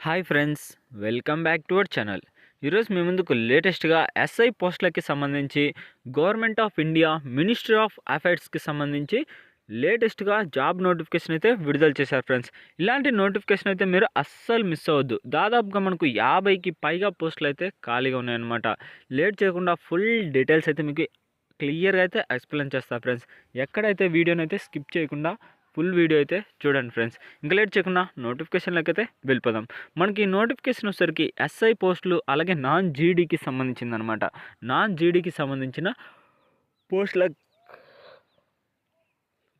Hi friends, welcome back to our channel. ఈరోజు మీ ముందుకు లేటెస్ట్గా ఎస్ఐ పోస్టులకి సంబంధించి government of India ministry of అఫైర్స్కి సంబంధించి లేటెస్ట్గా జాబ్ నోటిఫికేషన్ అయితే విడుదల చేశారు ఫ్రెండ్స్. ఇలాంటి నోటిఫికేషన్ అయితే మీరు అస్సలు మిస్ అవ్వద్దు. దాదాపుగా మనకు 50కి పైగా పోస్టులు అయితే ఖాళీగా ఉన్నాయన్నమాట. లేట్ చేయకుండా ఫుల్ డీటెయిల్స్ అయితే మీకు క్లియర్గా అయితే ఎక్స్ప్లెయిన్ చేస్తాను ఫ్రెండ్స్. ఎక్కడైతే వీడియోని అయితే స్కిప్ చేయకుండా ఫుల్ వీడియో అయితే చూడండి ఫ్రెండ్స్. ఇంకా లేట్ చేయకుండా నోటిఫికేషన్లోకి అయితే వెళ్ళిపోదాం. మనకి నోటిఫికేషన్ వచ్చేసరికి ఎస్ఐ పోస్టులు అలాగే నాన్ జీడీకి సంబంధించిందనమాట. నాన్ జీడీకి సంబంధించిన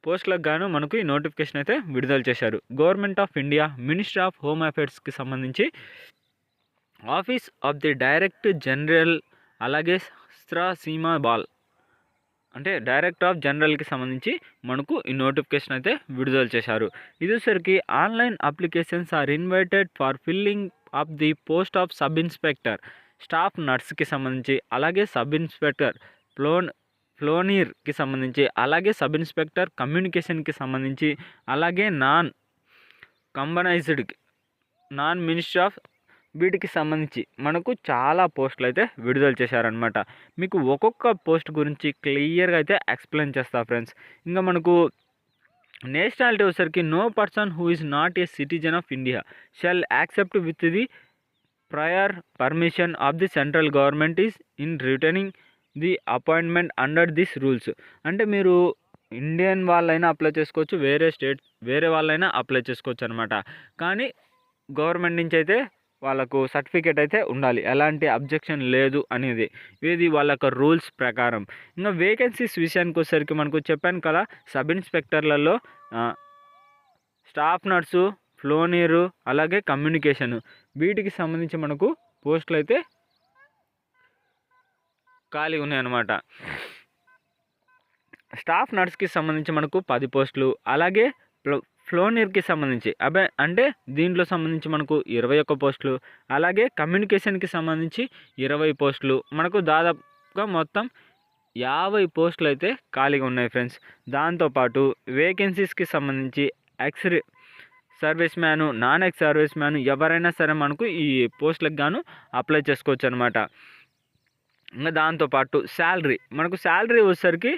పోస్టులకు గాను మనకు ఈ నోటిఫికేషన్ అయితే విడుదల చేశారు. Government of India ministry of home అఫైర్స్కి సంబంధించి office of the director general అలాగే సీమా బాల్ అంటే డైరెక్టర్ ఆఫ్ జనరల్కి సంబంధించి మనకు ఈ నోటిఫికేషన్ అయితే విడుదల చేశారు. ఇదేసరికి online applications are invited for filling of the post of sub inspector staff నర్స్కి సంబంధించి అలాగే సబ్ ఇన్స్పెక్టర్ ఫ్లోనీర్కి సంబంధించి అలాగే సబ్ ఇన్స్పెక్టర్ కమ్యూనికేషన్కి సంబంధించి అలాగే నాన్ మినిస్ట్రీ ఆఫ్ వీటికి సంబంధించి మనకు చాలా పోస్టులు అయితే విడుదల చేశారనమాట. మీకు ఒక్కొక్క పోస్ట్ గురించి క్లియర్గా అయితే ఎక్స్ప్లెయిన్ చేస్తా ఫ్రెండ్స్. ఇంకా మనకు నేషనాలిటీ వచ్చేసరికి no person who is not a citizen of India shall accept with the prior permission of the central government is in returning the appointment under this rules. అంటే మీరు Indian వాళ్ళైనా apply చేసుకోవచ్చు, వేరే వాళ్ళైనా apply చేసుకోవచ్చు అనమాట. కానీ గవర్నమెంట్ నుంచి అయితే వాళ్ళకు సర్టిఫికేట్ అయితే ఉండాలి, ఎలాంటి అబ్జెక్షన్ లేదు అనేది. ఇది వాళ్ళ యొక్క రూల్స్ ప్రకారం. ఇంకా వేకెన్సీస్ విషయానికి వచ్చేసరికి మనకు చెప్పాను కదా, సబ్ ఇన్స్పెక్టర్లలో స్టాఫ్ నర్సు, ఫ్లోనీరు అలాగే కమ్యూనికేషను వీటికి సంబంధించి మనకు పోస్టులు అయితే ఖాళీ ఉన్నాయన్నమాట. స్టాఫ్ నర్స్కి సంబంధించి మనకు 10 పోస్టులు అలాగే ఫ్లోనీర్కి సంబంధించి అంటే దీంట్లో సంబంధించి మనకు 21 పోస్టులు అలాగే కమ్యూనికేషన్కి సంబంధించి 20 పోస్టులు మనకు దాదాపుగా మొత్తం 50 పోస్టులు అయితే ఖాళీగా ఉన్నాయి ఫ్రెండ్స్. దాంతోపాటు వేకెన్సీస్కి సంబంధించి ex service man, non ex service man ఎవరైనా సరే మనకు ఈ పోస్టులకు గాను అప్లై చేసుకోవచ్చు అనమాట. ఇంకా దాంతోపాటు మనకు శాలరీ వచ్చేసరికి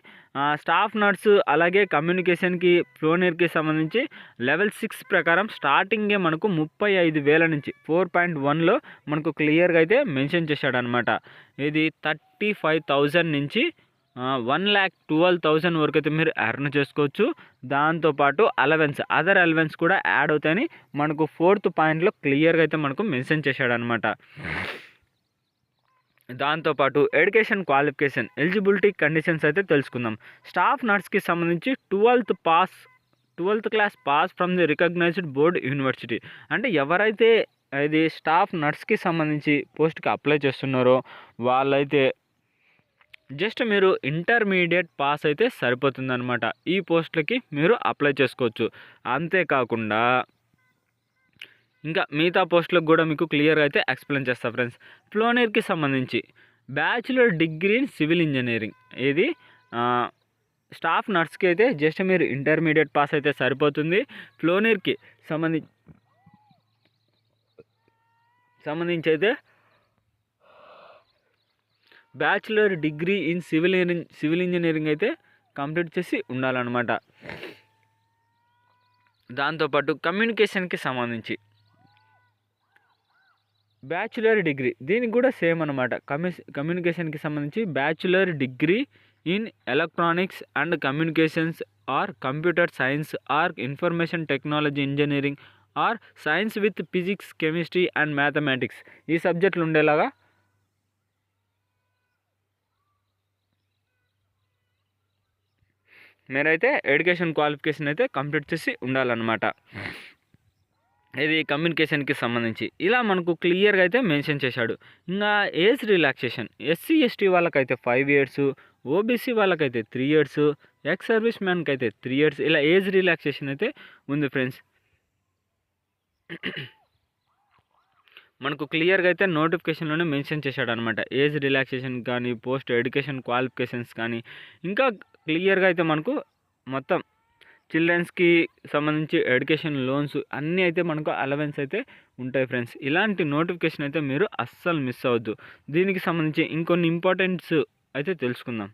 స్టాఫ్ నర్సు అలాగే కమ్యూనికేషన్కి ఫ్లోనీర్కి సంబంధించి లెవెల్ 6 ప్రకారం స్టార్టింగే మనకు 35,000 నుంచి 4.1లో మనకు క్లియర్గా అయితే మెన్షన్ చేశాడనమాట. ఇది 35,000 నుంచి 1,12,000 వరకు అయితే మీరు ఎర్న్ చేసుకోవచ్చు. దాంతోపాటు అదర్ అలవెన్స్ కూడా యాడ్ అవుతాయని మనకు 4th పాయింట్లో క్లియర్గా అయితే మనకు మెన్షన్ చేశాడనమాట. దాంతోపాటు ఎడ్యుకేషన్ క్వాలిఫికేషన్ ఎలిజిబిలిటీ కండిషన్స్ అయితే తెలుసుకుందాం. స్టాఫ్ నర్స్కి సంబంధించి 12th class pass from the recognised board university. అంటే ఎవరైతే ఇది స్టాఫ్ నర్స్కి సంబంధించి పోస్ట్కి అప్లై చేస్తున్నారో వాళ్ళైతే జస్ట్ మీరు ఇంటర్మీడియట్ పాస్ అయితే సరిపోతుందన్నమాట. ఈ పోస్టులకి మీరు అప్లై చేసుకోవచ్చు. అంతేకాకుండా ఇంకా మిగతా పోస్టులకు కూడా మీకు క్లియర్గా అయితే ఎక్స్ప్లెయిన్ చేస్తాను ఫ్రెండ్స్. ఫ్లోనీర్కి సంబంధించి bachelor degree in civil engineering. ఇది స్టాఫ్ నర్స్కి అయితే జస్ట్ మీరు ఇంటర్మీడియట్ పాస్ అయితే సరిపోతుంది. ఫ్లోనీర్కి సంబంధించి అయితే bachelor degree in civil engineering అయితే కంప్లీట్ చేసి ఉండాలన్నమాట. దాంతోపాటు కమ్యూనికేషన్కి సంబంధించి బ్యాచులర్ డిగ్రీ, దీనికి కూడా సేమ్ అనమాట. కమ్యూనికేషన్కి సంబంధించి bachelor degree in electronics and communications or computer science or information technology engineering or science with physics chemistry and mathematics ఈ సబ్జెక్టులు ఉండేలాగా మీరైతే ఎడ్యుకేషన్ క్వాలిఫికేషన్ అయితే కంప్లీట్ చేసి ఉండాలన్నమాట. ఇది కమ్యూనికేషన్కి సంబంధించి ఇలా మనకు క్లియర్గా అయితే మెన్షన్ చేశాడు. ఇంకా ఏజ్ రిలాక్సేషన్ SC ST వాళ్ళకైతే 5 years, OBC వాళ్ళకైతే 3 years, ఎక్స్ సర్వీస్ మ్యాన్కి అయితే 3 years ఇలా ఏజ్ రిలాక్సేషన్ అయితే ఉంది ఫ్రెండ్స్. మనకు క్లియర్గా అయితే నోటిఫికేషన్లోనే మెన్షన్ చేశాడు అనమాట. ఏజ్ రిలాక్సేషన్ కానీ పోస్ట్ ఎడ్యుకేషన్ క్వాలిఫికేషన్స్ కానీ ఇంకా క్లియర్గా అయితే మనకు మొత్తం చిల్డ్రన్స్కి సంబంధించి ఎడ్యుకేషన్ లోన్స్ అన్నీ అయితే మనకు అలవెన్స్ అయితే ఉంటాయి ఫ్రెండ్స్. ఇలాంటి నోటిఫికేషన్ అయితే మీరు అస్సలు మిస్ అవ్వద్దు. దీనికి సంబంధించి ఇంకొన్ని ఇంపార్టెంట్స్ అయితే తెలుసుకుందాం.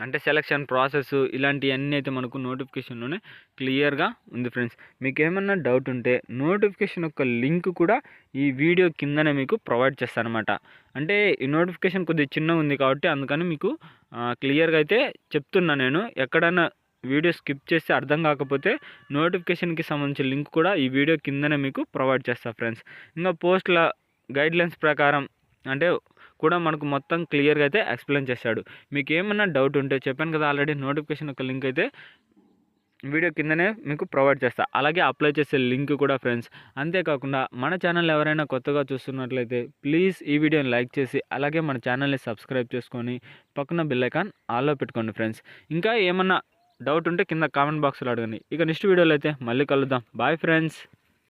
అంటే సెలక్షన్ ప్రాసెస్ ఇలాంటివన్నీ అయితే మనకు నోటిఫికేషన్లోనే క్లియర్గా ఉంది ఫ్రెండ్స్. మీకు ఏమన్నా డౌట్ ఉంటే నోటిఫికేషన్ యొక్క లింక్ కూడా ఈ వీడియో కిందనే మీకు ప్రొవైడ్ చేస్తాను అనమాట. అంటే ఈ నోటిఫికేషన్ కొద్దిగా చిన్నగా ఉంది కాబట్టి అందుకని మీకు క్లియర్గా అయితే చెప్తున్నా. నేను ఎక్కడైనా వీడియో స్కిప్ చేస్తే అర్థం కాకపోతే నోటిఫికేషన్కి సంబంధించిన లింక్ కూడా ఈ వీడియో కిందనే మీకు ప్రొవైడ్ చేస్తాను ఫ్రెండ్స్. ఇంకా పోస్టుల గైడ్లైన్స్ ప్రకారం అంటే కూడా మనకు మొత్తం క్లియర్గా అయితే ఎక్స్ప్లెయిన్ చేశాడు. మీకు ఏమన్నా డౌట్ ఉంటే చెప్పాను కదా ఆల్రెడీ నోటిఫికేషన్ యొక్క లింక్ అయితే వీడియో కిందనే మీకు ప్రొవైడ్ చేస్తా. అలాగే అప్లై చేసే లింక్ కూడా ఫ్రెండ్స్. అంతేకాకుండా మన ఛానల్ ఎవరైనా కొత్తగా చూస్తున్నట్లయితే ప్లీజ్ ఈ వీడియోని లైక్ చేసి అలాగే మన ఛానల్ని సబ్స్క్రైబ్ చేసుకొని పక్కన బెల్ ఐకాన్ ఆల్లో పెట్టుకోండి ఫ్రెండ్స్. ఇంకా ఏమన్నా డౌట్ ఉంటే కింద కామెంట్ బాక్స్లో అడగండి. ఇక నెక్స్ట్ వీడియోలో అయితే మళ్ళీ కలుద్దాం. Bye friends.